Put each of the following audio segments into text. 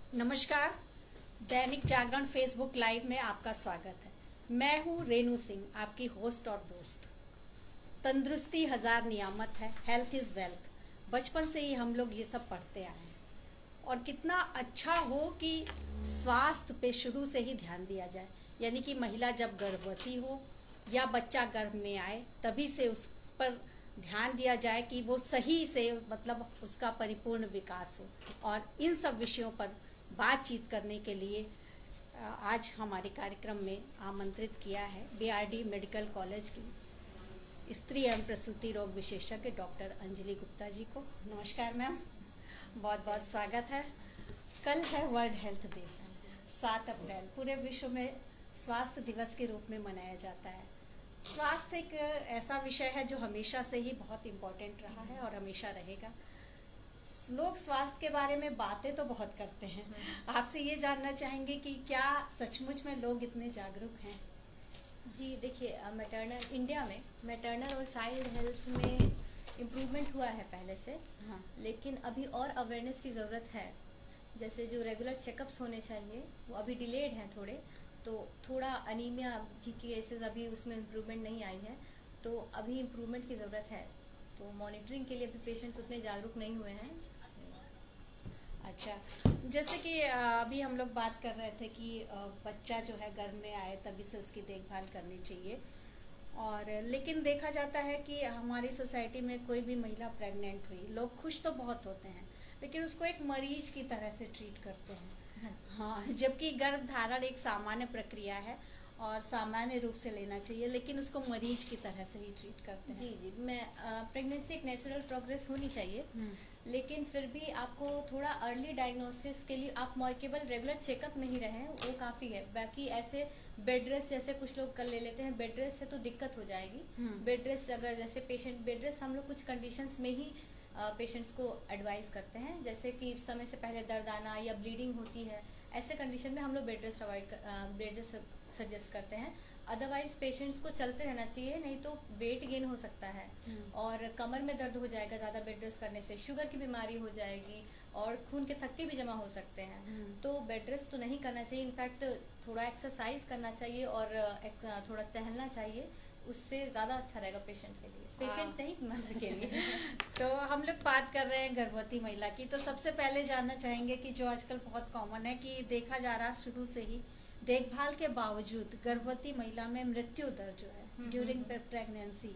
नमस्कार। Dainik Jagran Facebook live में आपका स्वागत है। मैं हूँ रेनू सिंह, आपकी होस्ट और दोस्त। तंदुरुस्ती हजार नियामत है, हेल्थ इज़ वेल्थ। बचपन से ही हम लोग ये सब पढ़ते आए हैं और कितना अच्छा हो कि स्वास्थ्य पे शुरू से ही ध्यान दिया जाए। यानी कि महिला जब गर्भवती हो या बच्चा गर्भ में आए तभी से उस पर ध्यान दिया जाए कि वो सही से मतलब उसका परिपूर्ण विकास हो। और इन सब विषयों पर बातचीत करने के लिए आज हमारे कार्यक्रम में आमंत्रित किया है बीआरडी मेडिकल कॉलेज की स्त्री एवं प्रसूति रोग विशेषज्ञ डॉक्टर अंजलि गुप्ता जी को। नमस्कार मैम, बहुत बहुत स्वागत है। कल है वर्ल्ड हेल्थ डे, 7 अप्रैल। पूरे विश्व में स्वास्थ्य दिवस के रूप में मनाया जाता है। स्वास्थ्य एक ऐसा विषय है जो हमेशा से ही बहुत इम्पोर्टेंट रहा है और हमेशा रहेगा। लोग स्वास्थ्य के बारे में बातें तो बहुत करते हैं। आपसे ये जानना चाहेंगे कि क्या सचमुच में लोग इतने जागरूक हैं? जी देखिए, मैटरनल इंडिया में मैटरनल और चाइल्ड हेल्थ में इम्प्रूवमेंट हुआ है पहले से। हाँ। लेकिन अभी और अवेयरनेस की ज़रूरत है। जैसे जो रेगुलर चेकअप्स होने चाहिए वो अभी डिलेड हैं थोड़े, तो थोड़ा अनीमिया की केसेस अभी उसमें इम्प्रूवमेंट नहीं आई है, तो अभी इम्प्रूवमेंट की ज़रूरत है। तो मॉनिटरिंग के लिए अभी पेशेंट्स उतने जागरूक नहीं हुए हैं। अच्छा, जैसे कि अभी हम लोग बात कर रहे थे कि बच्चा जो है गर्भ में आए तभी से उसकी देखभाल करनी चाहिए। और लेकिन देखा जाता है कि हमारी सोसाइटी में कोई भी महिला प्रेग्नेंट हुई, लोग खुश तो बहुत होते हैं लेकिन उसको एक मरीज की तरह से ट्रीट करते हैं। हाँ, जबकि गर्भधारण एक सामान्य प्रक्रिया है और सामान्य रूप से लेना चाहिए, लेकिन उसको मरीज की तरह से ही ट्रीट करते हैं। जी जी, मैं प्रेगनेंसी एक नेचुरल प्रोग्रेस होनी चाहिए, लेकिन फिर भी आपको थोड़ा अर्ली डायग्नोसिस के लिए आप केवल रेगुलर चेकअप में ही रहें, वो काफ़ी है। बाकी ऐसे बेड रेस्ट जैसे कुछ लोग कर ले लेते हैं, बेड रेस्ट से तो दिक्कत हो जाएगी। बेड रेस्ट अगर जैसे पेशेंट बेड रेस्ट हम लोग कुछ कंडीशंस में ही पेशेंट्स को एडवाइस करते हैं, जैसे कि समय से पहले दर्द आना या ब्लीडिंग होती है, ऐसे कंडीशन में हम लोग बेड रेस्ट सजेस्ट करते हैं। अदरवाइज पेशेंट्स को चलते रहना चाहिए, नहीं तो वेट गेन हो सकता है और कमर में दर्द हो जाएगा ज़्यादा बेड रेस्ट करने से, शुगर की बीमारी हो जाएगी और खून के थक्के भी जमा हो सकते हैं। तो बेड रेस्ट तो नहीं करना चाहिए। इनफैक्ट थोड़ा एक्सरसाइज करना चाहिए और थोड़ा टहलना चाहिए, उससे ज़्यादा अच्छा रहेगा पेशेंट के लिए, पेशेंट नहीं मदर के लिए। तो हम लोग बात कर रहे हैं गर्भवती महिला की, तो सबसे पहले जानना चाहेंगे कि जो आजकल बहुत कॉमन है कि देखा जा रहा शुरू से ही देखभाल के बावजूद गर्भवती महिला में मृत्यु दर जो है ड्यूरिंग प्रेगनेंसी,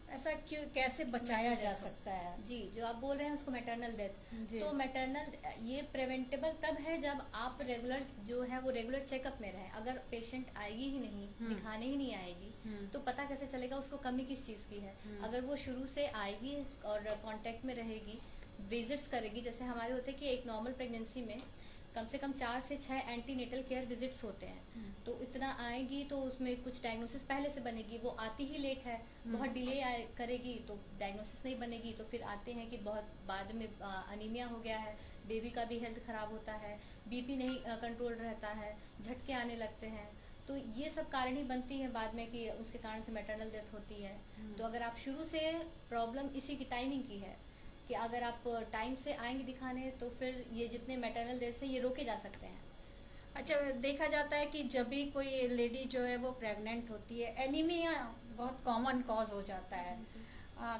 ऐसा क्यों, कैसे बचाया जा सकता है? जी, जो आप बोल रहे हैं उसको मैटरनल डेथ, तो मैटरनल ये प्रिवेंटेबल तब है जब आप रेगुलर जो है वो रेगुलर चेकअप में रहें। अगर पेशेंट आएगी ही नहीं, दिखाने ही नहीं आएगी, तो पता कैसे चलेगा उसको कमी किस चीज़ की है? अगर वो शुरू से आएगी और कांटेक्ट में रहेगी, विजिट्स करेगी, जैसे हमारे होते हैं कि एक नॉर्मल प्रेगनेंसी में कम से कम 4 से 6 एंटीनेटल केयर विजिट्स होते हैं, तो इतना आएगी तो उसमें कुछ डायग्नोसिस पहले से बनेगी। वो आती ही लेट है, बहुत डिले करेगी तो डायग्नोसिस नहीं बनेगी, तो फिर आते हैं कि बहुत बाद में अनीमिया हो गया है, बेबी का भी हेल्थ ख़राब होता है, बीपी नहीं कंट्रोल रहता है, झटके आने लगते हैं। तो ये सब कारण ही बनती है बाद में कि उसके कारण से मैटरनल डेथ होती है। तो अगर आप शुरू से प्रॉब्लम इसी की टाइमिंग की है कि अगर आप टाइम से आएंगे दिखाने, तो फिर ये जितने मैटरनल डेथ से ये रोके जा सकते हैं। अच्छा, देखा जाता है कि जब भी कोई लेडी जो है वो प्रेग्नेंट होती है, एनीमिया बहुत कॉमन कॉज हो जाता है।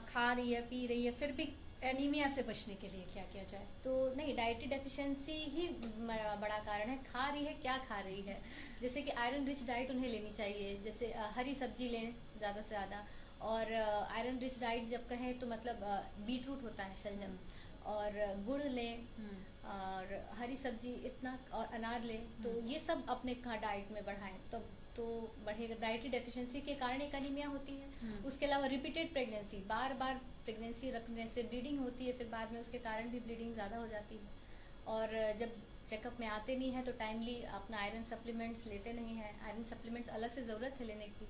खा रही है, पी रही है, फिर भी एनीमिया से बचने के लिए क्या किया जाए? तो नहीं, डाइटरी डेफिशिएंसी ही बड़ा कारण है। खा रही है, क्या खा रही है? जैसे कि आयरन रिच डाइट उन्हें लेनी चाहिए, जैसे हरी सब्जी लें ज़्यादा से ज़्यादा। और आयरन रिच डाइट जब कहें तो मतलब बीट रूट होता है, शलजम, और गुड़ लें और हरी सब्जी इतना, और अनार लें, तो ये सब अपने डाइट में बढ़ाएं तो बढ़ेगा। डाइटरी डेफिशिएंसी के कारण एक अनीमिया होती है। उसके अलावा रिपीटेड प्रेगनेंसी, बार बार प्रेगनेंसी रखने से ब्लीडिंग होती है, फिर बाद में उसके कारण भी ब्लीडिंग ज़्यादा हो जाती है। और जब चेकअप में आते नहीं है तो टाइमली अपना आयरन सप्लीमेंट्स लेते नहीं हैं। आयरन सप्लीमेंट्स अलग से ज़रूरत है लेने की,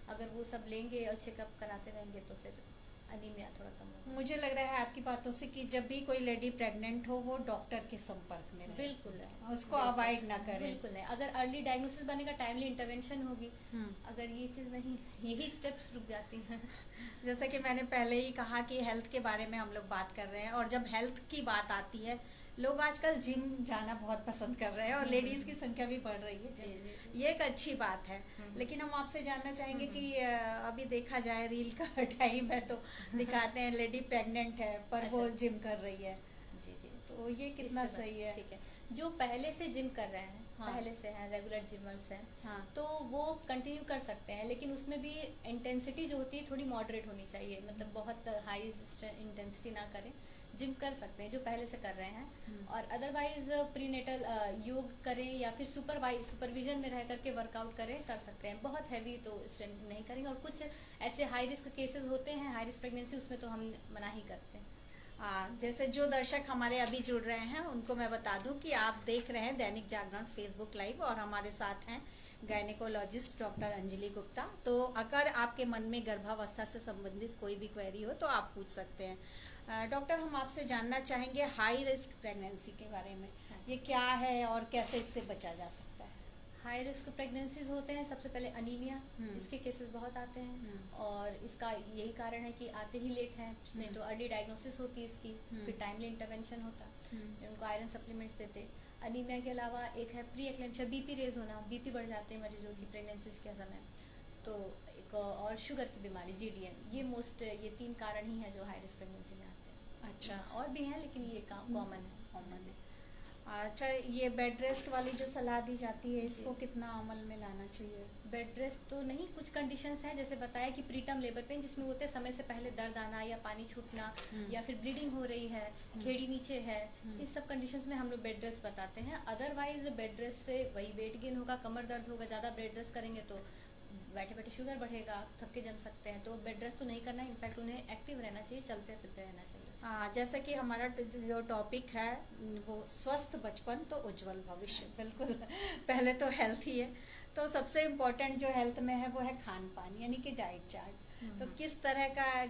अगर वो सब लेंगे और चेकअप कराते रहेंगे तो फिर अनीमिया थोड़ा कम होगा। मुझे लग रहा है आपकी बातों से कि जब भी कोई लेडी प्रेग्नेंट हो वो डॉक्टर के संपर्क में रहे, बिल्कुल है, उसको अवॉइड ना करें। बिल्कुल नहीं, अगर अर्ली डायग्नोसिस बनेगा, टाइमली इंटरवेंशन होगी। अगर ये चीज़ नहीं, यही स्टेप्स रुक जाती हैं। जैसा कि मैंने पहले ही कहा कि हेल्थ के बारे में हम लोग बात कर रहे हैं, और जब हेल्थ की बात आती है लोग आजकल जिम जाना बहुत पसंद कर रहे हैं और लेडीज की संख्या भी बढ़ रही है। जी। ये एक अच्छी बात है। लेकिन हम आपसे जानना चाहेंगे कि अभी देखा जाए रील का टाइम है तो दिखाते हैं लेडी प्रेग्नेंट है पर वो जिम कर रही है। जी जी। तो ये कितना सही है? ठीक है, जो पहले से जिम कर रहे हैं, हाँ। पहले से हैं, रेगुलर जिमर्स हैं, हाँ। तो वो कंटिन्यू कर सकते हैं, लेकिन उसमें भी इंटेंसिटी जो होती है थोड़ी मॉडरेट होनी चाहिए, मतलब बहुत हाई इंटेंसिटी ना करें। जिम कर सकते हैं जो पहले से कर रहे हैं, और अदरवाइज प्रीनेटल योग करें या फिर सुपरविजन में रह करके वर्कआउट करें, कर सकते हैं। बहुत हैवी तो स्ट्रेंथ नहीं करेंगे, और कुछ ऐसे हाई रिस्क केसेस होते हैं, हाई रिस्क प्रेगनेंसी, उसमें तो हम मना ही करते हैं। जैसे जो दर्शक हमारे अभी जुड़ रहे हैं उनको मैं बता दूं कि आप देख रहे हैं दैनिक जागरण फेसबुक लाइव और हमारे साथ हैं गायनेकोलॉजिस्ट डॉक्टर अंजलि गुप्ता। तो अगर आपके मन में गर्भावस्था से संबंधित कोई भी क्वेरी हो तो आप पूछ सकते हैं। डॉक्टर, हम आपसे जानना चाहेंगे हाई रिस्क प्रेगनेंसी के बारे में। ये क्या है और कैसे इससे बचा जा सकता है? हाई रिस्क प्रेगनेंसीज होते हैं, सबसे पहले अनीमिया, इसके केसेस बहुत आते हैं, और इसका यही कारण है कि आते ही लेट है, नहीं तो अर्ली डायग्नोसिस होती है इसकी, फिर टाइमली इंटरवेंशन होता, उनको आयरन सप्लीमेंट्स देते। अनीमिया के अलावा एक है प्री एक्लेम्पशिया, बीपी रेज होना, बीपी बढ़ जाते हैं मरीजों की प्रेगनेंसीज के समय। तो एक और शुगर की बीमारी, जीडीएम, ये 3 कारण ही है जो हाई रिस्क प्रेगनेंसी में आते हैं। अच्छा, और भी हैं लेकिन ये कॉमन है। अच्छा, ये बेड रेस्ट वाली जो सलाह दी जाती है इसको कितना अमल में लाना चाहिए? बेड रेस्ट तो नहीं, कुछ कंडीशंस हैं, जैसे बताया कि प्रीटर्म लेबर पेन, जिसमें होते समय से पहले दर्द आना या पानी छूटना या फिर ब्लीडिंग हो रही है, खेड़ी नीचे है, इस सब कंडीशंस में हम लोग बेड रेस्ट बताते हैं। अदरवाइज बेड रेस्ट से वही वेट गेन होगा, कमर दर्द होगा, ज़्यादा बेड रेस्ट करेंगे तो बैठे बैठे शुगर बढ़ेगा, थक्के जम सकते हैं, तो बेड रेस्ट तो नहीं करना है। इनफैक्ट उन्हें एक्टिव रहना चाहिए, चलते फिरते रहना चाहिए। जैसा कि हमारा जो टॉपिक है वो स्वस्थ बचपन तो उज्जवल भविष्य, बिल्कुल पहले तो हेल्थ ही है। तो सबसे इम्पोर्टेंट जो हेल्थ में है वो है खान पान, यानी कि डाइट चार्ट। तो किस तरह का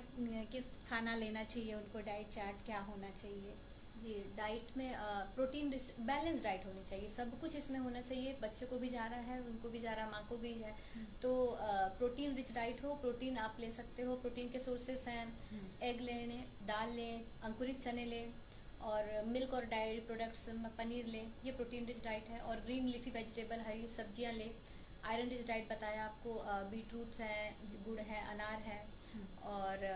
किस खाना लेना चाहिए उनको, डाइट चार्ट क्या होना चाहिए? जी, डाइट में प्रोटीन बैलेंस डाइट होनी चाहिए, सब कुछ इसमें होना चाहिए। बच्चे को भी जा रहा है, उनको भी जा रहा है, माँ को भी है, तो प्रोटीन रिच डाइट हो। प्रोटीन आप ले सकते हो, प्रोटीन के सोर्सेस हैं, एग लें, दाल लें, अंकुरित चने लें, और मिल्क और डायरी प्रोडक्ट्स में पनीर लें, ये प्रोटीन रिच डाइट है। और ग्रीन लीफी वेजिटेबल, हरी सब्जियां लें। आयरन रिच डाइट बताया आपको, बीटरूट्स हैं, गुड़ है, अनार है, और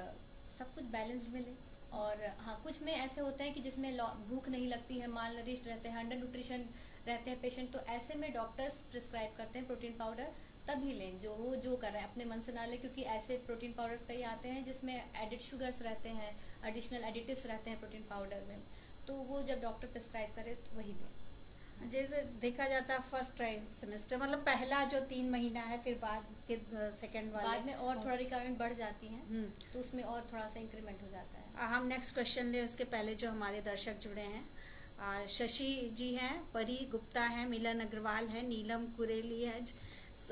सब कुछ बैलेंस्ड में लें। और हाँ, कुछ में ऐसे होते हैं कि जिसमें भूख नहीं लगती है, माल नरिश्ड रहते हैं, अंडर न्यूट्रिशन रहते हैं पेशेंट, तो ऐसे में डॉक्टर्स प्रिस्क्राइब करते हैं प्रोटीन पाउडर, तभी लें जो वो जो कर रहे हैं, अपने मन से ना लें, क्योंकि ऐसे प्रोटीन पाउडर्स कई आते हैं जिसमें एडिड शुगर्स रहते हैं, एडिशनल एडिटिव्स रहते हैं प्रोटीन पाउडर में, तो वो जब डॉक्टर प्रिस्क्राइब करे तो वही लें। जैसे देखा जाता है फर्स्ट ट्राइमेस्टर, मतलब पहला जो 3 महीना है, फिर बाद के सेकंड वाले बाद में और थोड़ा रिक्वायरमेंट बढ़ जाती है, तो उसमें और थोड़ा सा इंक्रीमेंट हो जाता है। हम नेक्स्ट क्वेश्चन ले, उसके पहले जो हमारे दर्शक जुड़े हैं, शशि जी हैं, परी गुप्ता हैं, मिलन अग्रवाल हैं, नीलम कुरेली है।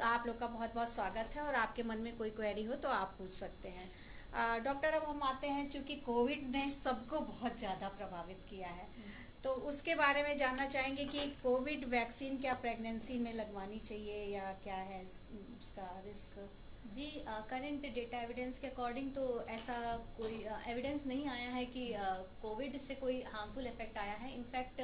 आप लोग का बहुत बहुत स्वागत है, और आपके मन में कोई क्वेरी हो तो आप पूछ सकते हैं। डॉक्टर, अब हम आते हैं, चूंकि कोविड ने सबको बहुत ज़्यादा प्रभावित किया है, तो उसके बारे में जानना चाहेंगे कि कोविड वैक्सीन क्या प्रेगनेंसी में लगवानी चाहिए या क्या है उसका रिस्क? जी, करंट डेटा एविडेंस के अकॉर्डिंग तो ऐसा कोई एविडेंस नहीं आया है कि कोविड से कोई हार्मफुल इफेक्ट आया है। इनफैक्ट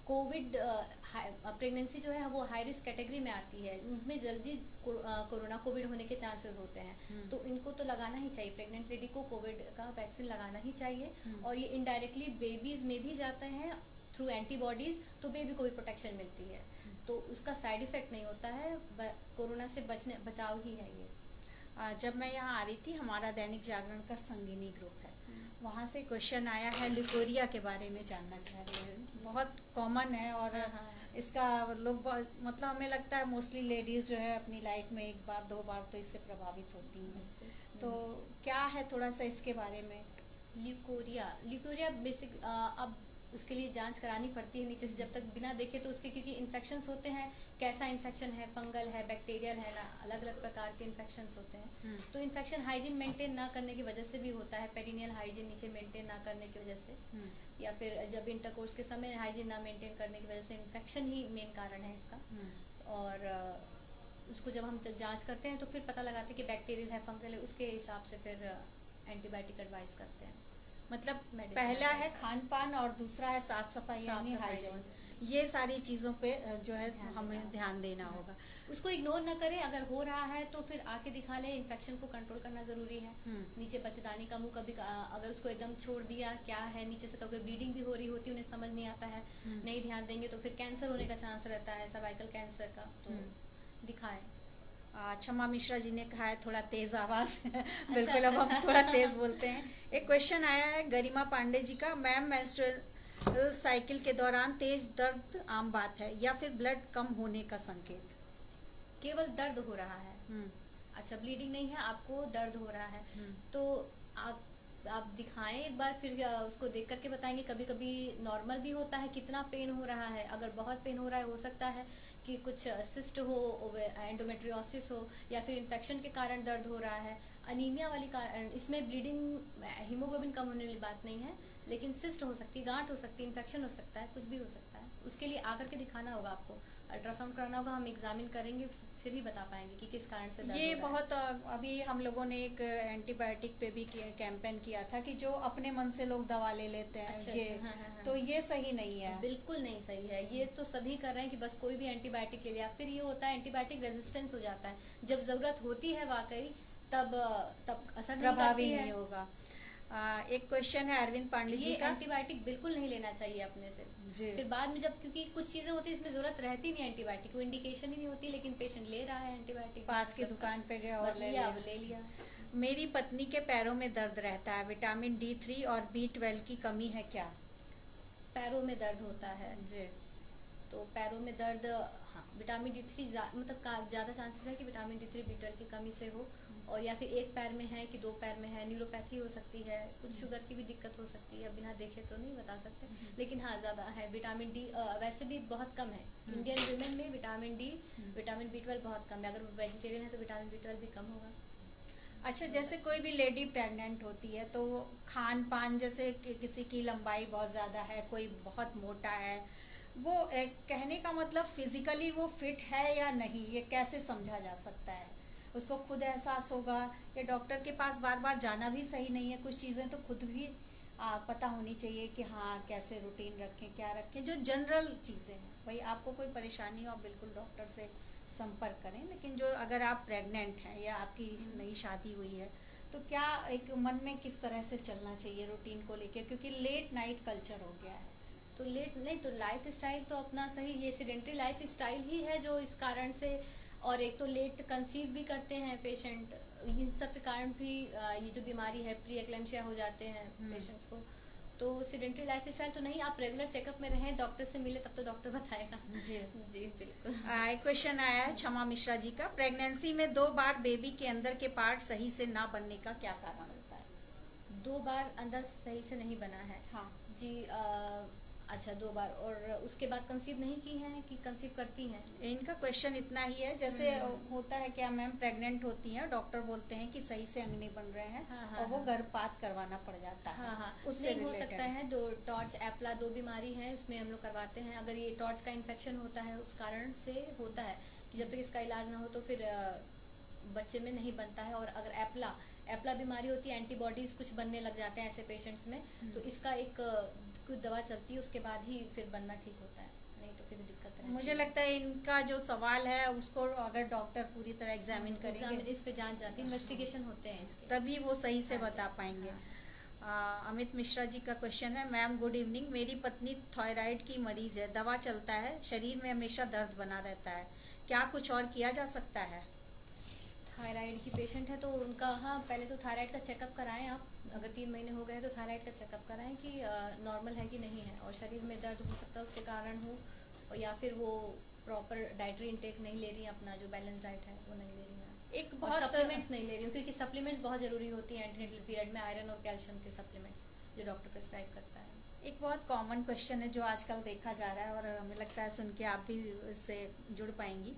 कोविड प्रेगनेंसी जो है वो हाई रिस्क कैटेगरी में आती है, उनमें जल्दी कोरोना कोविड होने के चांसेस होते हैं, तो इनको तो लगाना ही चाहिए। प्रेग्नेंट लेडी को कोविड का वैक्सीन लगाना ही चाहिए, और ये इनडायरेक्टली बेबीज में भी जाते हैं थ्रू एंटीबॉडीज, तो बेबी को भी प्रोटेक्शन मिलती है, तो उसका साइड इफेक्ट नहीं होता है, कोरोना से बचाव ही है ये। जब मैं यहाँ आ रही थी, हमारा दैनिक जागरण का संगिनी ग्रुप है, वहाँ से क्वेश्चन आया है ल्यूकोरिया के बारे में जानना चाह रहे हैं। बहुत कॉमन है, और इसका लोग मतलब हमें लगता है मोस्टली लेडीज जो है अपनी लाइफ में 1 बार 2 बार तो इससे प्रभावित होती हैं, तो क्या है थोड़ा सा इसके बारे में? ल्यूकोरिया बेसिक अब उसके लिए जांच करानी पड़ती है नीचे से, जब तक बिना देखे तो उसके, क्योंकि इन्फेक्शंस होते हैं, कैसा इन्फेक्शन है, फंगल है, बैक्टीरियल है ना, अलग अलग प्रकार के इन्फेक्शंस होते हैं, तो इन्फेक्शन हाइजीन मेंटेन ना करने की वजह से भी होता है, पेरिनियल हाइजीन नीचे मेंटेन ना करने की वजह से, या फिर जब इंटरकोर्स के समय हाइजीन ना मेंटेन करने की वजह से, इन्फेक्शन ही मेन कारण है इसका। और उसको जब हम जांच करते हैं तो फिर पता लगाते हैं कि बैक्टीरियल है, फंगल है, उसके हिसाब से फिर एंटीबायोटिक एडवाइस करते हैं। मतलब Medicine पहला है advice। खान पान और दूसरा है साफ सफाई यानी साफ-सफाई हाइजीन। बहुत ये सारी चीजों पे जो है ध्यान हमें देना ध्यान देना हाँ। होगा। उसको इग्नोर ना करें, अगर हो रहा है तो फिर आके दिखा ले। इन्फेक्शन को कंट्रोल करना जरूरी है। नीचे बच्चेदानी का मुंह कभी अगर उसको एकदम छोड़ दिया, क्या है नीचे से कभी ब्लीडिंग भी हो रही होती है, उन्हें समझ नहीं आता है, नहीं ध्यान देंगे तो फिर कैंसर होने का चांस रहता है, सर्वाइकल कैंसर का, तो दिखाएं। क्षमा मिश्रा जी ने कहा है थोड़ा तेज आवाज बिल्कुल, अब हम थोड़ा तेज बोलते हैं। एक क्वेश्चन आया है गरिमा पांडे जी का, मैम मेंस्ट्रुअल साइकिल के दौरान तेज दर्द आम बात है या फिर ब्लड कम होने का संकेत? केवल दर्द हो रहा है, अच्छा ब्लीडिंग नहीं है, आपको दर्द हो रहा है, तो आप दिखाएं एक बार, फिर उसको देख करके बताएंगे। कभी कभी नॉर्मल भी होता है कितना पेन हो रहा है। अगर बहुत पेन हो रहा है, हो सकता है कि कुछ सिस्ट हो, एंडोमेट्रियोसिस हो, या फिर इन्फेक्शन के कारण दर्द हो रहा है, अनीमिया वाली कारण। इसमें ब्लीडिंग हीमोग्लोबिन कम होने वाली बात नहीं है, लेकिन सिस्ट हो सकती है, गांठ हो सकती है, इन्फेक्शन हो सकता है, कुछ भी हो सकता है। उसके लिए आकर के दिखाना होगा आपको, अल्ट्रासाउंड कराना होगा, हम एग्जामिन करेंगे, फिर ही बता पाएंगे कि किस कारण से दर्द ये हो रहा बहुत अभी हम लोगों ने एक एंटीबायोटिक पे भी कैंपेन किया था कि जो अपने मन से लोग दवा ले लेते हैं। अच्छा, ये अच्छा, हाँ। तो ये सही नहीं है। बिल्कुल नहीं सही है। ये तो सभी कर रहे हैं कि बस कोई भी एंटीबायोटिक ले लिया, फिर ये होता है एंटीबायोटिक रेजिस्टेंस हो जाता है। जब जरूरत होती है वाकई, तब असर नहीं प्रभावी करती है। नहीं होगा। एक क्वेश्चन है अरविंद पांडे जी ये का। एंटीबायोटिक बिल्कुल नहीं लेना चाहिए अपने से। जी। फिर बाद में जब, क्योंकि कुछ चीजें होती है इसमें जरूरत रहती नहीं एंटीबायोटिक, वो इंडिकेशन ही नहीं होती, लेकिन पेशेंट ले रहा है एंटीबायोटिक, पास की दुकान पे गया और बस ले लिया, लिया। अब ले लिया। मेरी पत्नी के पैरों में दर्द रहता है, विटामिन D3 और B12 की कमी है क्या? पैरों में दर्द होता है जी। तो पैरों में दर्द, हाँ, विटामिन D3 मतलब ज्यादा चांसेस है कि विटामिन D3 B12 की कमी से हो, और या फिर एक पैर में है कि दो पैर में है, न्यूरोपैथी हो सकती है, कुछ शुगर की भी दिक्कत हो सकती है, बिना देखे तो नहीं बता सकते, लेकिन हाँ ज्यादा है। विटामिन डी वैसे भी बहुत कम है इंडियन वुमेन में, विटामिन डी, विटामिन B12 बहुत कम है। अगर वेजिटेरियन है तो विटामिन B12 भी कम होगा। अच्छा, जैसे कोई भी लेडी प्रेग्नेंट होती है तो खान पान, जैसे किसी की लंबाई बहुत ज़्यादा है, कोई बहुत मोटा है, वो कहने का मतलब फिजिकली वो फिट है या नहीं, ये कैसे समझा जा सकता है? उसको खुद एहसास होगा या डॉक्टर के पास बार बार जाना भी सही नहीं है? कुछ चीज़ें तो खुद भी पता होनी चाहिए कि हाँ कैसे रूटीन रखें, क्या रखें, जो जनरल चीज़ें हैं। भाई आपको कोई परेशानी हो आप बिल्कुल डॉक्टर से संपर्क करें, लेकिन जो अगर आप प्रेग्नेंट हैं या आपकी नई शादी हुई है तो क्या एक मन में किस तरह से चलना चाहिए रूटीन को लेकर, क्योंकि लेट नाइट कल्चर हो गया है। तो लेट नहीं, तो लाइफ स्टाइल तो अपना सही, ये सेडेंटरी लाइफ स्टाइल ही है जो इस कारण से, और एक तो लेट कंसीव भी करते हैं पेशेंट, इन सब के कारण भी ये जो बीमारी है प्री एक्लेम्शिया हो जाते हैं पेशेंट्स को। तो सेडेंटरी लाइफ स्टाइल तो नहीं, आप रेगुलर चेकअप में रहें, डॉक्टर से मिले, तब तो डॉक्टर बताएगा। जी जी बिल्कुल। एक क्वेश्चन आया है क्षमा मिश्रा जी का, प्रेगनेंसी में 2 बार बेबी के अंदर के पार्ट सही से ना बनने का क्या कारण होता है? 2 बार अंदर सही से नहीं बना है? हाँ जी, अच्छा 2 बार, और उसके बाद कंसीव नहीं की हैं कि कंसीव करती हैं? इनका क्वेश्चन इतना ही है, जैसे होता है क्या मैम, प्रेग्नेंट होती हैं, डॉक्टर बोलते हैं कि सही से अंग नहीं बन रहे हैं, हाँ, और वो गर्भपात करवाना पड़ जाता है। हाँ हाँ, उससे नहीं हो सकता है। 2 टॉर्च एप्ला 2 बीमारी है, उसमें हम लोग करवाते हैं। अगर ये टॉर्च का इन्फेक्शन होता है उस कारण से होता है कि जब तक इसका इलाज ना हो तो फिर बच्चे में नहीं बनता है। और अगर एप्ला बीमारी होती है, एंटीबॉडीज कुछ बनने लग जाते हैं ऐसे पेशेंट्स में, तो इसका एक कुछ दवा चलती है, उसके बाद ही फिर बनना ठीक होता है, नहीं तो फिर दिक्कत है। मुझे लगता है इनका जो सवाल है उसको अगर डॉक्टर पूरी तरह एग्जामिन करेंगे, इसके जांच जाती है, इन्वेस्टिगेशन होते हैं इसके, तभी वो सही से हाँ, बता पाएंगे। हाँ। अमित मिश्रा जी का क्वेश्चन है, मैम गुड इवनिंग, मेरी पत्नी थायराइड की मरीज है, दवा चलता है, शरीर में हमेशा दर्द बना रहता है, क्या कुछ और किया जा सकता है? थायराइड की पेशेंट है तो उनका, हाँ पहले तो थायराइड का चेकअप कराएं आप, अगर 3 महीने हो गए तो थायराइड का चेकअप कराएं कि नॉर्मल है कि नहीं है, और शरीर में दर्द हो सकता है उसके कारण हो, और या फिर वो प्रॉपर डाइटरी इंटेक नहीं ले रही है, अपना जो बैलेंस डाइट है वो नहीं ले रही है, एक बहुत सप्लीमेंट्स नहीं ले रही हूँ, क्योंकि सप्लीमेंट्स बहुत जरूरी होती है एंटीनेटल पीरियड में, आयरन और कैल्शियम के सप्लीमेंट्स जो डॉक्टर प्रिस्क्राइब करता है। एक बहुत कॉमन क्वेश्चन है जो आजकल देखा जा रहा है, और हमें लगता है सुन के आप भी इससे जुड़ पाएंगी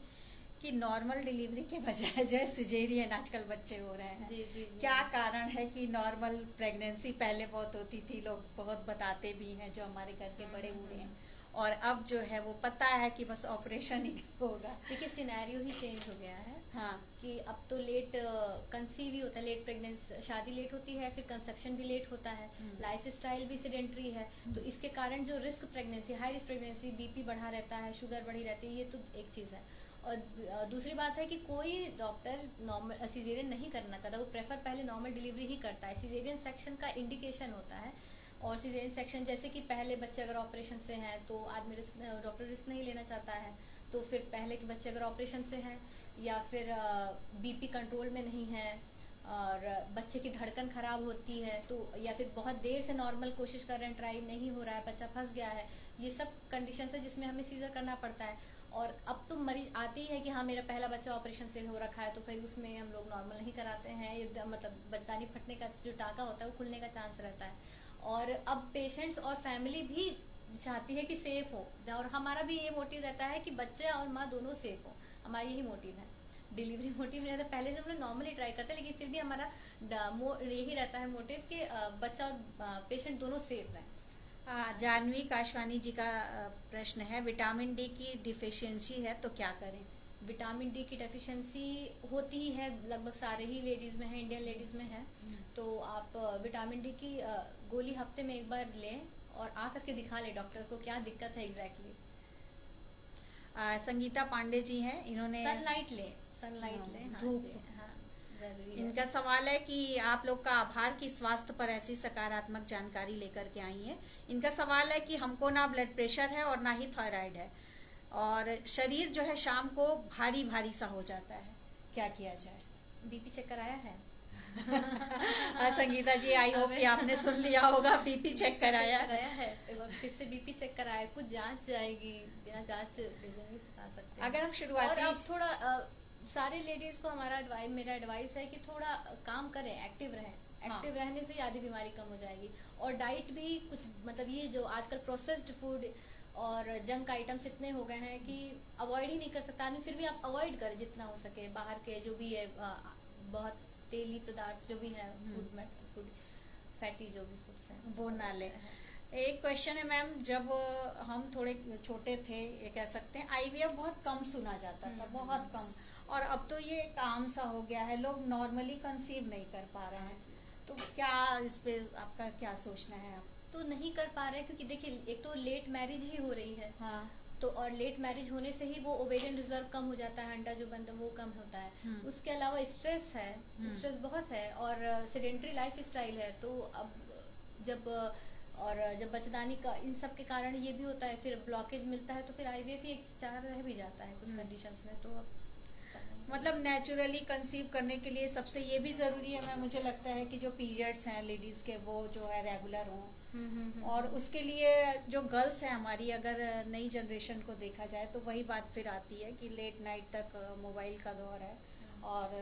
कि नॉर्मल डिलीवरी के बजाय जो है सिजेरियन आजकल बच्चे हो रहे हैं। जी जी, जी। क्या कारण है कि नॉर्मल प्रेगनेंसी पहले बहुत होती थी, लोग बहुत बताते भी हैं जो हमारे घर के बड़े हुए हैं, और अब जो है वो पता है कि बस ऑपरेशन ही होगा। देखिए सिनेरियो ही चेंज हो गया है। हाँ, कि अब तो लेट कंसीव ही होता है, लेट प्रेगनेंसी, शादी लेट होती है, फिर कंसेप्शन भी लेट होता है, लाइफ स्टाइल भी सेडेंटरी है, तो इसके कारण जो risk pregnancy, high risk pregnancy, BP बढ़ा रहता है, शुगर बढ़ी रहती है, ये तो एक चीज़ है। और दूसरी बात है कि कोई डॉक्टर नॉर्मल सिजेरियन नहीं करना चाहता, वो प्रेफर पहले नॉर्मल डिलीवरी ही करता है। सिजेरियन सेक्शन का इंडिकेशन होता है, और सिजेरियन सेक्शन जैसे कि पहले बच्चे अगर ऑपरेशन से हैं तो आदमी डॉक्टर रिस्क नहीं लेना चाहता है, तो फिर पहले के बच्चे अगर ऑपरेशन से हैं या फिर बीपी कंट्रोल में नहीं है और बच्चे की धड़कन खराब होती है, तो या फिर बहुत देर से नॉर्मल कोशिश कर रहे हैं, ट्राई नहीं हो रहा है, बच्चा फंस गया है, ये सब कंडीशन है जिसमें हमें सीजर करना पड़ता है। और अब तो मरीज आती है कि हाँ मेरा पहला बच्चा ऑपरेशन से हो रखा है, तो फिर उसमें हम लोग नॉर्मल नहीं कराते हैं, मतलब बचदानी फटने का जो टाका होता है वो खुलने का चांस रहता है। और अब पेशेंट्स और फैमिली भी चाहती है कि सेफ हो, और हमारा भी ये मोटिव रहता है कि बच्चे और माँ दोनों सेफ हो, हमारा यही मोटिव है। डिलीवरी मोटिव नहीं रहता, पहले हम लोग नॉर्मली ट्राई करते हैं, लेकिन फिर भी हमारा यही रहता है मोटिव कि बच्चा और पेशेंट दोनों सेफ रहें। जानवी काशवानी जी का प्रश्न है, विटामिन डी की डिफिशियंसी है तो क्या करें? विटामिन डी की डेफिशिएंसी होती ही है, लगभग सारे ही लेडीज में है, इंडियन लेडीज में है, तो आप विटामिन डी की गोली हफ्ते में एक बार लें और आकर के दिखा लें डॉक्टर को क्या दिक्कत है एग्जैक्टली। संगीता पांडे जी हैं, इन्होंने सनलाइट लें, सनलाइट लें, हाँ, धूप, हाँ, जरूरी इनका है। सवाल है कि आप लोग का आभार कि स्वास्थ्य पर ऐसी सकारात्मक जानकारी लेकर के आई है। इनका सवाल है कि हमको ना ब्लड प्रेशर है और ना ही थायराइड है, और शरीर जो है शाम को भारी भारी सा हो जाता है, क्या किया जाए? बीपी चेक कराया है? संगीता जी, आई होप कि आपने सुन लिया होगा, बीपी चेक कराया है, एक बार फिर से बीपी चेक कराया, कुछ जांच जाएगी, बिना जांच नहीं बता सकते। अगर हम शुरुआती, और अब थोड़ा सारे लेडीज को मेरा एडवाइस है कि थोड़ा काम करें, एक्टिव रहें, एक्टिव रहने से आधी बीमारी कम हो जाएगी। और डाइट भी कुछ, मतलब ये जो आजकल प्रोसेस्ड फूड और जंक आइटम्स इतने हो गए हैं कि अवॉइड ही नहीं कर सकता आदमी, फिर भी आप अवॉइड करें जितना हो सके, बाहर के जो भी है बहुत तेली पदार्थ जो भी है, फूड फैटी जो भी फूड्स हैं वो ना ले। एक क्वेश्चन है मैम, जब हम थोड़े छोटे थे, ये कह सकते हैं आईवीएफ बहुत कम सुना जाता था, बहुत कम, और अब तो ये एक आम सा हो गया है, लोग नॉर्मली कंसीव नहीं कर पा रहे हैं, तो क्या इस पे आपका क्या सोचना है? आप तो नहीं कर पा रहे हैं क्योंकि देखिए एक तो लेट मैरिज ही हो रही है, हाँ, तो और लेट मैरिज होने से ही वो ओवेरियन रिजर्व कम हो जाता है, अंडा जो बनता है वो कम होता है। उसके अलावा स्ट्रेस है, स्ट्रेस बहुत है, और सेडेंटरी लाइफ स्टाइल है, तो अब जब बचदानी का इन सब के कारण ये भी होता है, फिर ब्लॉकेज मिलता है, तो फिर आईवीएफ ही एक चार रह भी जाता है कुछ कंडीशंस में। तो अब मतलब नेचुरली कंसीव करने के लिए सबसे ये भी ज़रूरी है मैम, मुझे लगता है कि जो पीरियड्स हैं लेडीज़ के वो जो है रेगुलर हों, और उसके लिए जो गर्ल्स हैं हमारी, अगर नई जनरेशन को देखा जाए तो वही बात फिर आती है कि लेट नाइट तक मोबाइल का दौर है और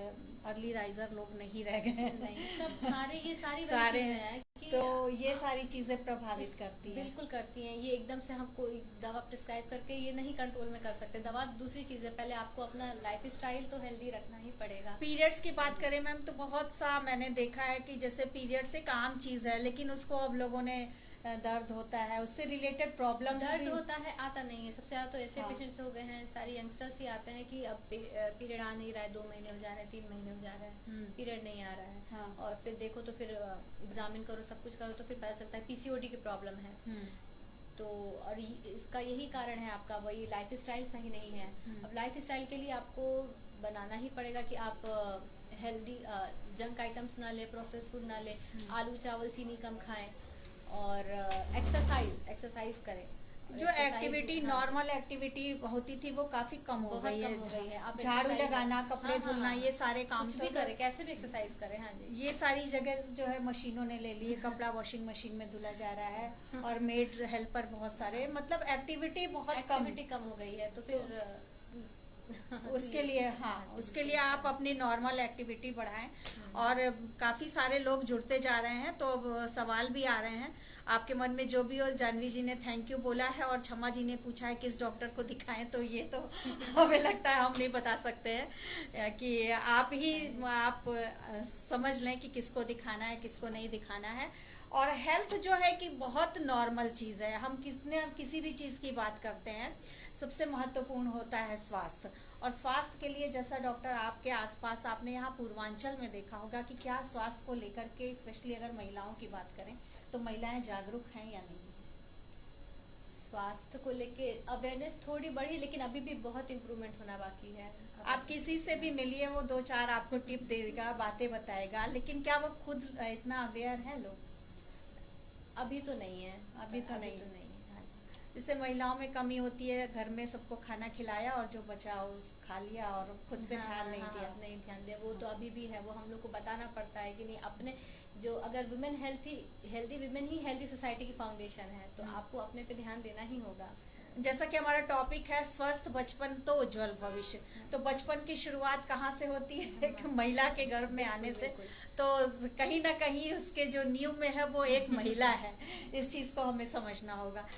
अर्ली राइजर लोग नहीं रह गए, नहीं, सब ये सारे हैं, तो ये सारी चीजें प्रभावित करती हैं। बिल्कुल करती हैं, ये एकदम से हमको दवा प्रिस्क्राइब करके ये नहीं कंट्रोल में कर सकते। दवा दूसरी चीज है, पहले आपको अपना लाइफ स्टाइल तो हेल्दी रखना ही पड़ेगा। पीरियड्स की बात करें मैम, तो बहुत सा मैंने देखा है कि जैसे पीरियड्स एक आम चीज है, लेकिन उसको अब लोगों ने दर्द होता है, उससे रिलेटेड प्रॉब्लम्स दर्द होता है, आता नहीं है। सबसे ज्यादा तो ऐसे पेशेंट्स हो गए हैं, सारी यंगस्टर्स ही आते हैं कि अब पीरियड आ नहीं रहा है, 2 महीने हो जा रहे हैं, 3 महीने हो जा रहे हैं, पीरियड नहीं आ रहा है, हाँ। और फिर देखो तो फिर एग्जामिन करो, सब कुछ करो, तो फिर पता चलता है पीसीओडी की प्रॉब्लम है। तो और इसका यही कारण है आपका वही लाइफ स्टाइल सही नहीं है। अब लाइफ स्टाइल के लिए आपको बनाना ही पड़ेगा कि आप हेल्दी जंक आइटम्स ना ले, प्रोसेस फूड ना ले, आलू चावल चीनी कम खाएं, और एक्सरसाइज करें। जो एक्टिविटी नॉर्मल एक्टिविटी होती थी वो काफी कम हो गई है, झाड़ू लगाना, कपड़े धुलना, ये सारे काम कुछ भी करें, कैसे भी एक्सरसाइज करें। हाँ जी, ये सारी जगह जो है मशीनों ने ले ली है, कपड़ा वॉशिंग मशीन में धुला जा रहा है, और मेड हेल्पर बहुत सारे, मतलब एक्टिविटी बहुत कम हो गई है, तो फिर उसके लिए उसके लिए आप अपनी नॉर्मल एक्टिविटी बढ़ाएं। और काफी सारे लोग जुड़ते जा रहे हैं, तो सवाल भी आ रहे हैं आपके मन में जो भी हो। जानवी जी ने थैंक यू बोला है, और क्षमा जी ने पूछा है किस डॉक्टर को दिखाएं, तो ये तो हमें लगता है हम नहीं बता सकते हैं, कि आप समझ लें कि किसको दिखाना है, किसको नहीं दिखाना है। और हेल्थ जो है कि बहुत नॉर्मल चीज़ है। हम किसी भी चीज़ की बात करते हैं, सबसे महत्वपूर्ण होता है स्वास्थ्य। और स्वास्थ्य के लिए जैसा डॉक्टर आपके आसपास आपने यहाँ पूर्वांचल में देखा होगा कि क्या स्वास्थ्य को लेकर के, स्पेशली अगर महिलाओं की बात करें तो महिलाएं जागरूक हैं या नहीं? स्वास्थ्य को लेके अवेयरनेस थोड़ी बढ़ी, लेकिन अभी भी बहुत इम्प्रूवमेंट होना बाकी है। आप किसी से भी मिलिए, वो 2-4 आपको टिप देगा, बातें बताएगा, लेकिन क्या वो खुद इतना अवेयर है लोग? अभी तो नहीं है। अभी तो नहीं है। हाँ जी। जैसे महिलाओं में कमी होती है, घर में सबको खाना खिलाया और जो बचा उस खा लिया और खुद पे ध्यान नहीं दिया। नहीं ध्यान दिया, वो तो अभी भी है। वो हम लोग को बताना पड़ता है कि नहीं, अपने जो अगर वुमेन हेल्दी वुमेन ही हेल्दी सोसाइटी की फाउंडेशन है, तो आपको अपने पे ध्यान देना ही होगा। जैसा कि हमारा टॉपिक है स्वस्थ बचपन तो उज्जवल भविष्य, तो बचपन की शुरुआत कहाँ से होती है? एक महिला के गर्भ में आने से। तो कहीं ना कहीं उसके जो नींव में है वो एक महिला है, इस चीज को हमें समझना होगा।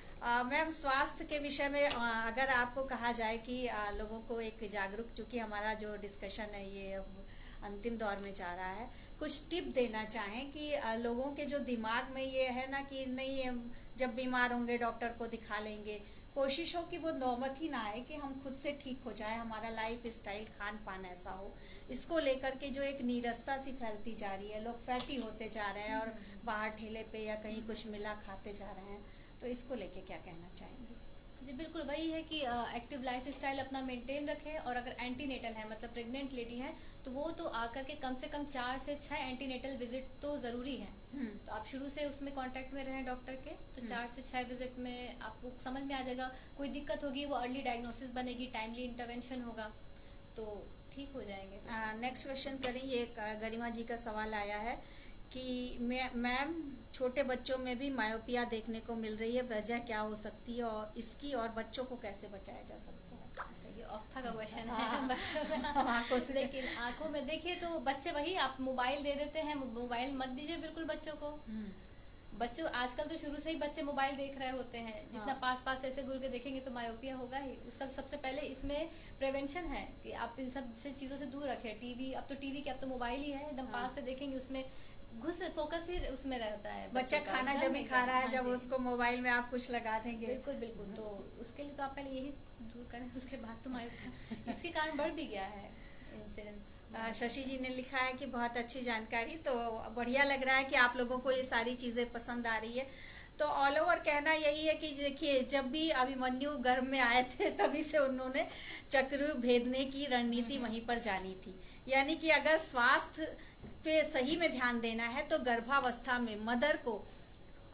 मैम, स्वास्थ्य के विषय में अगर आपको कहा जाए कि लोगों को एक जागरूक, चूंकि हमारा जो डिस्कशन है ये अंतिम दौर में जा रहा है, कुछ टिप देना चाहें कि लोगों के जो दिमाग में ये है ना कि नहीं, जब बीमार होंगे डॉक्टर को दिखा लेंगे, कोशिश हो कि वो नौबत ही ना आए कि हम खुद से ठीक हो जाए, हमारा लाइफ स्टाइल खान पान ऐसा हो। इसको लेकर के जो एक नीरसता सी फैलती जा रही है, लोग फैटी होते जा रहे हैं और बाहर ठेले पे या कहीं कुछ मिला खाते जा रहे हैं, तो इसको लेके क्या कहना चाहेंगे? जी बिल्कुल, वही है कि एक्टिव लाइफ स्टाइल अपना मेंटेन रखें। और अगर एंटीनेटल है, मतलब प्रेग्नेंट लेडी है, तो वो तो आकर के कम से कम 4 से 6 एंटीनेटल विजिट तो जरूरी है। तो आप शुरू से उसमें कांटेक्ट में रहें डॉक्टर के, तो 4 से 6 विजिट में आपको समझ में आ जाएगा। कोई दिक्कत होगी वो अर्ली डायग्नोसिस बनेगी, टाइमली इंटरवेंशन होगा, तो ठीक हो जाएंगे। नेक्स्ट क्वेश्चन करें। ये गरिमा जी का सवाल आया है कि मैम, छोटे बच्चों में भी मायोपिया देखने को मिल रही है, वजह क्या हो सकती है और इसकी, और बच्चों को कैसे बचाया जा सकता है? अच्छा, ये ऑफ्था का क्वेश्चन है बच्चों का। लेकिन आंखों में देखिए तो बच्चे, वही आप मोबाइल दे देते हैं, मोबाइल मत दीजिए बिल्कुल बच्चों को। बच्चों आजकल तो शुरू से ही बच्चे मोबाइल देख रहे होते हैं, जितना पास ऐसे घूर के देखेंगे तो मायोपिया होगा ही। उसका सबसे पहले इसमें प्रिवेंशन है कि आप इन सब से चीजों से दूर रखें। टीवी, अब तो टीवी क्या, अब तो मोबाइल ही है, एकदम पास से देखेंगे, उसमें फोकस ही उसमें रहता है। बच्चा खाना जब भी खा रहा है, जब उसको मोबाइल में आप कुछ लगा देंगे, बिल्कुल तो उसके लिए तो आप पहले यही दूर करें, उसके बाद तो इसके कारण बढ़ भी गया है इंसिडेंस। शशि जी ने लिखा है कि बहुत अच्छी जानकारी, तो बढ़िया लग रहा है कि आप लोगों को ये सारी चीजें पसंद आ रही है। तो ऑल ओवर कहना यही है कि देखिए, जब भी अभिमन्यु गर्भ में आए थे तभी से उन्होंने चक्र भेदने की रणनीति वहीं पर जानी थी। यानी कि अगर स्वास्थ्य पे सही में ध्यान देना है तो गर्भावस्था में मदर को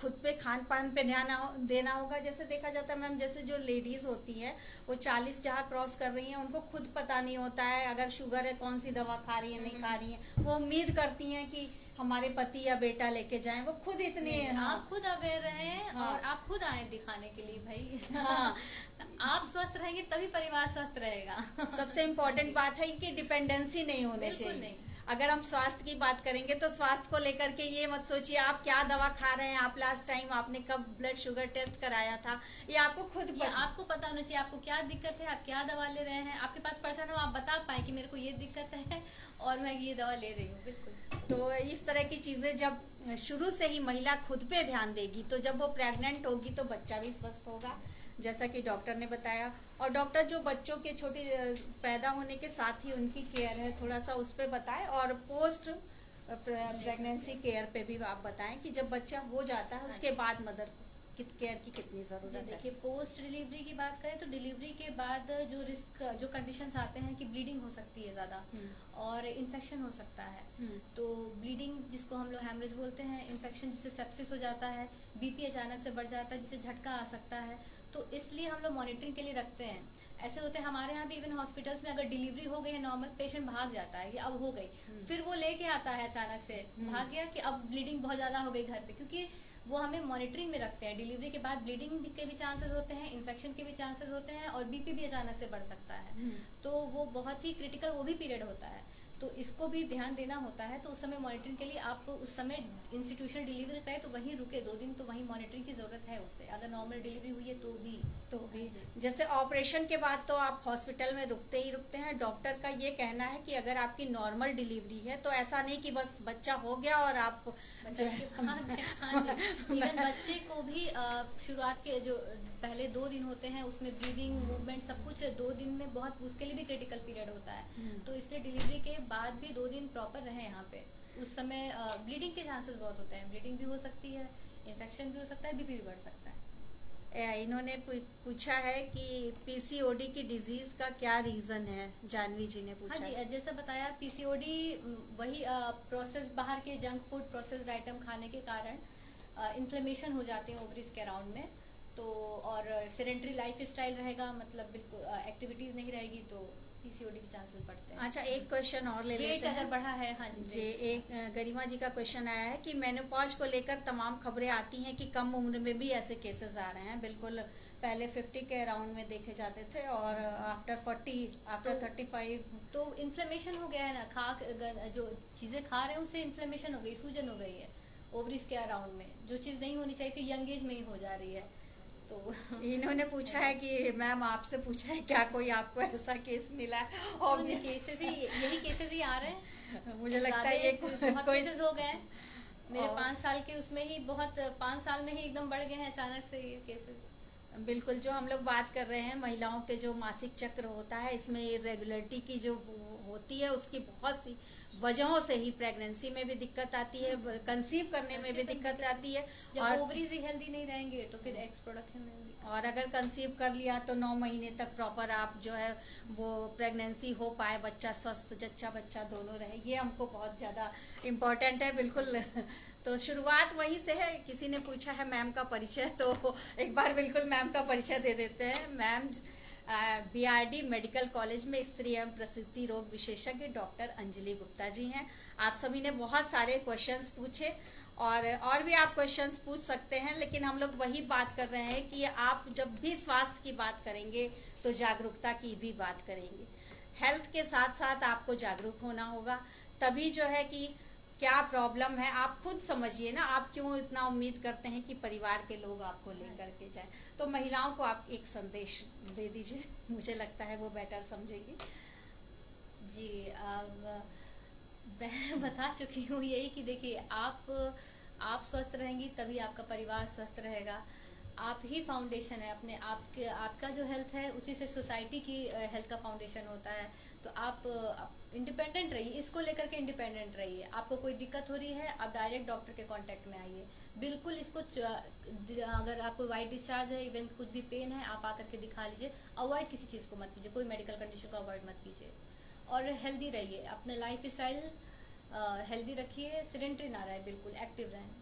खुद पे खान पान पे ध्यान देना होगा। जैसे देखा जाता है मैम, जैसे जो लेडीज होती हैं वो 40 जहाँ क्रॉस कर रही हैं, उनको खुद पता नहीं होता है अगर शुगर है कौन सी दवा खा रही है नहीं खा रही है। वो उम्मीद करती हैं कि हमारे पति या बेटा लेके जाएं, वो खुद इतने आप खुद अवेयर रहें। और आप खुद आए दिखाने के लिए भाई। आप स्वस्थ रहेंगे तभी परिवार स्वस्थ रहेगा। सबसे इम्पोर्टेंट बात है कि डिपेंडेंसी नहीं होनी चाहिए। नहीं। अगर हम स्वास्थ्य की बात करेंगे तो स्वास्थ्य को लेकर के ये मत सोचिए आप क्या दवा खा रहे हैं, आप लास्ट टाइम आपने कब ब्लड शुगर टेस्ट कराया था, ये आपको खुद आपको पता होना चाहिए आपको क्या दिक्कत है, आप क्या दवा ले रहे हैं। आपके पास पर्सन हो, आप बता पाए कि मेरे को ये दिक्कत है और मैं ये दवा ले रही हूँ। बिल्कुल। तो इस तरह की चीजें जब शुरू से ही महिला खुद पे ध्यान देगी तो जब वो प्रेग्नेंट होगी तो बच्चा भी स्वस्थ होगा, जैसा कि डॉक्टर ने बताया। और डॉक्टर जो बच्चों के छोटे पैदा होने के साथ ही उनकी केयर है, थोड़ा सा उस पर बताएं। और पोस्ट प्रेगनेंसी केयर पे भी आप बताएं कि जब बच्चा हो जाता है उसके बाद मदर केयर की कितनी जरूरत है। देखिए, पोस्ट डिलीवरी की बात करें तो डिलीवरी के बाद जो रिस्क, जो कंडीशंस आते हैं कि ब्लीडिंग हो सकती है ज्यादा और इन्फेक्शन हो सकता है। तो ब्लीडिंग, जिसको हम लोग हैमरेज बोलते हैं, इन्फेक्शन जिससे सेप्सिस हो जाता है, बीपी अचानक से बढ़ जाता है, जिससे झटका आ सकता है। तो इसलिए हम लोग मॉनिटरिंग के लिए रखते हैं। ऐसे होते हैं हमारे यहाँ भी, इवन हॉस्पिटल्स में अगर डिलीवरी हो गई है नॉर्मल, पेशेंट भाग जाता है कि अब हो गई, फिर वो लेके आता है अचानक से, भाग गया कि अब ब्लीडिंग बहुत ज्यादा हो गई घर पे, क्योंकि वो हमें मॉनिटरिंग में रखते हैं। डिलीवरी के बाद ब्लीडिंग के भी चांसेस होते हैं, इन्फेक्शन के भी चांसेस होते हैं और बीपी भी अचानक से बढ़ सकता है। तो वो बहुत ही क्रिटिकल वो भी पीरियड होता है। तो इसको भी ध्यान देना होता है। तो उस समय मॉनिटरिंग के लिए आप उस समय इंस्टीट्यूशनल डिलीवरी कराए तो वहीं रुके 2 दिन, तो वहीं मॉनिटरिंग की जरूरत है उसे। अगर नॉर्मल डिलीवरी हुई है तो भी जैसे ऑपरेशन के बाद तो आप हॉस्पिटल में रुकते ही रुकते हैं। डॉक्टर का ये कहना है कि अगर आपकी नॉर्मल डिलीवरी है तो ऐसा नहीं कि बस बच्चा हो गया और आप इवन बच्चे को भी शुरुआत के जो पहले 2 दिन होते हैं उसमें ब्रीदिंग मूवमेंट सब कुछ 2 दिन में बहुत, उसके लिए भी क्रिटिकल पीरियड होता है। तो इसलिए डिलीवरी के बाद भी 2 दिन प्रॉपर रहे यहाँ पे। उस समय ब्लीडिंग के चांसेस बहुत होते हैं, ब्लीडिंग भी हो सकती है, इन्फेक्शन भी हो सकता है, बीपी भी बढ़ सकता है। इन्होंने पूछा है कि पीसीओडी की डिजीज का क्या रीजन है, जानवी जी ने पूछा। हाँ जी, जैसा बताया पीसीओडी वही प्रोसेस बाहर के जंक फूड प्रोसेस्ड आइटम खाने के कारण इन्फ्लेमेशन हो जाते हैं ओवरीज के अराउंड में। तो और सेडेंटरी लाइफ स्टाइल रहेगा, मतलब बिल्कुल एक्टिविटीज नहीं रहेगी तो पीसीओडी के चांसेस बढ़ते हैं। अच्छा, एक क्वेश्चन और ले लेते हैं। अगर बढ़ा है, हाँ जी, एक गरिमा जी का क्वेश्चन आया है कि मेनोपॉज को लेकर तमाम खबरें आती हैं कि कम उम्र में भी ऐसे केसेस आ रहे हैं। बिल्कुल पहले 50 के अराउंड में देखे जाते थे और आफ्टर 40 आफ्टर 35 तो इन्फ्लेमेशन हो गया है ना, जो चीजें खा रहे हैं उससे इन्फ्लेमेशन हो गई, सूजन हो गई है ओवरीज के अराउंड में, जो चीज नहीं होनी चाहिए थी यंग एज में ही हो जा रही है। तो इन्होंने पूछा है कि मैम आपसे पूछा है क्या कोई आपको ऐसा केस मिला है? और यही केसेस ही आ रहे हैं। मुझे लगता है ये बहुत केसेस हो गए मेरे 5 साल के उसमें ही, बहुत 5 साल में ही एकदम बढ़ गए हैं अचानक से ये केसेस। बिल्कुल, जो हम लोग बात कर रहे हैं महिलाओं के जो मासिक चक्र होता है, इसमें इरेगुलरिटी की जो होती है उसकी बहुत सी वजहों से ही प्रेगनेंसी में भी दिक्कत आती है, कंसीव करने में भी दिक्कत आती है। जब ओवरीज ही हेल्दी नहीं रहेंगे तो फिर एग्स प्रोडक्शन में भी, और अगर कंसीव कर लिया तो 9 महीने तक प्रॉपर आप जो है वो प्रेगनेंसी हो पाए, बच्चा स्वस्थ जच्चा बच्चा दोनों रहे, ये हमको बहुत ज़्यादा इम्पोर्टेंट है। बिल्कुल, तो शुरुआत वहीं से है। किसी ने पूछा है मैम का परिचय, तो एक बार बिल्कुल मैम का परिचय दे देते हैं। मैम बीआरडी मेडिकल कॉलेज में स्त्री एवं प्रसूति रोग विशेषज्ञ डॉक्टर अंजलि गुप्ता जी हैं। आप सभी ने बहुत सारे क्वेश्चंस पूछे और भी आप क्वेश्चंस पूछ सकते हैं, लेकिन हम लोग वही बात कर रहे हैं कि आप जब भी स्वास्थ्य की बात करेंगे तो जागरूकता की भी बात करेंगे। हेल्थ के साथ साथ आपको जागरूक होना होगा, तभी जो है कि क्या प्रॉब्लम है आप खुद समझिए ना। आप क्यों इतना उम्मीद करते हैं कि परिवार के लोग आपको लेकर के जाएं? तो महिलाओं को आप एक संदेश दे दीजिए, मुझे लगता है वो बेटर समझेगी। जी, मैं बता चुकी हूँ यही कि देखिए आप स्वस्थ रहेंगी तभी आपका परिवार स्वस्थ रहेगा। आप ही फाउंडेशन है अपने आपका जो हेल्थ है उसी से सोसाइटी की हेल्थ का फाउंडेशन होता है। तो आप इंडिपेंडेंट रहिए, इसको लेकर के इंडिपेंडेंट रहिए। आपको कोई दिक्कत हो रही है आप डायरेक्ट डॉक्टर के कांटेक्ट में आइए। बिल्कुल इसको अगर आपको वाइट डिस्चार्ज है, इवन कुछ भी पेन है, आप आकर के दिखा लीजिए। अवॉइड किसी चीज़ को मत कीजिए, कोई मेडिकल कंडीशन को अवॉइड मत कीजिए। और हेल्दी रहिए, अपने लाइफ स्टाइल हेल्दी रखिए, सेडेंटरी ना रहे, बिल्कुल एक्टिव रहें।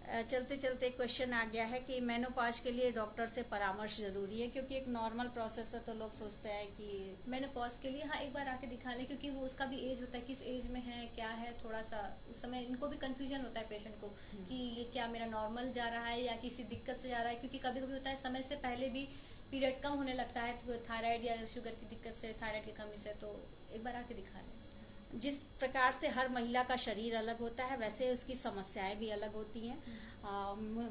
चलते चलते क्वेश्चन आ गया है कि मेनोपॉज के लिए डॉक्टर से परामर्श जरूरी है, क्योंकि एक नॉर्मल प्रोसेस है तो लोग सोचते हैं कि मेनोपॉज के लिए हाँ एक बार आके दिखा लें, क्योंकि वो उसका भी एज होता है, किस एज में है क्या है, थोड़ा सा उस समय इनको भी कंफ्यूजन होता है पेशेंट को कि ये क्या मेरा नॉर्मल जा रहा है या किसी दिक्कत से जा रहा है। क्योंकि कभी कभी होता है समय से पहले भी पीरियड कम होने लगता है, तो थायराइड या शुगर की दिक्कत से, थायराइड की कमी से, तो एक बार आके दिखा लें। जिस प्रकार से हर महिला का शरीर अलग होता है वैसे उसकी समस्याएं भी अलग होती हैं।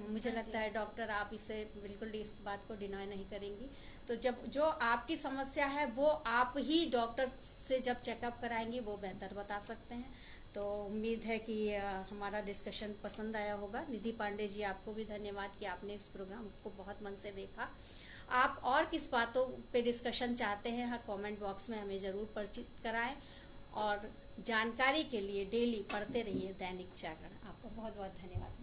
मुझे लगता है डॉक्टर आप इसे बिल्कुल इस बात को डिनाई नहीं करेंगी। तो जब जो आपकी समस्या है वो आप ही डॉक्टर से जब चेकअप कराएंगी वो बेहतर बता सकते हैं। तो उम्मीद है कि हमारा डिस्कशन पसंद आया होगा। निधि पांडे जी, आपको भी धन्यवाद कि आपने इस प्रोग्राम को बहुत मन से देखा। आप और किस बातों पे डिस्कशन चाहते हैं हाँ कमेंट बॉक्स में हमें ज़रूर परिचित कराएं, और जानकारी के लिए डेली पढ़ते रहिए दैनिक जागरण। आपको बहुत बहुत धन्यवाद।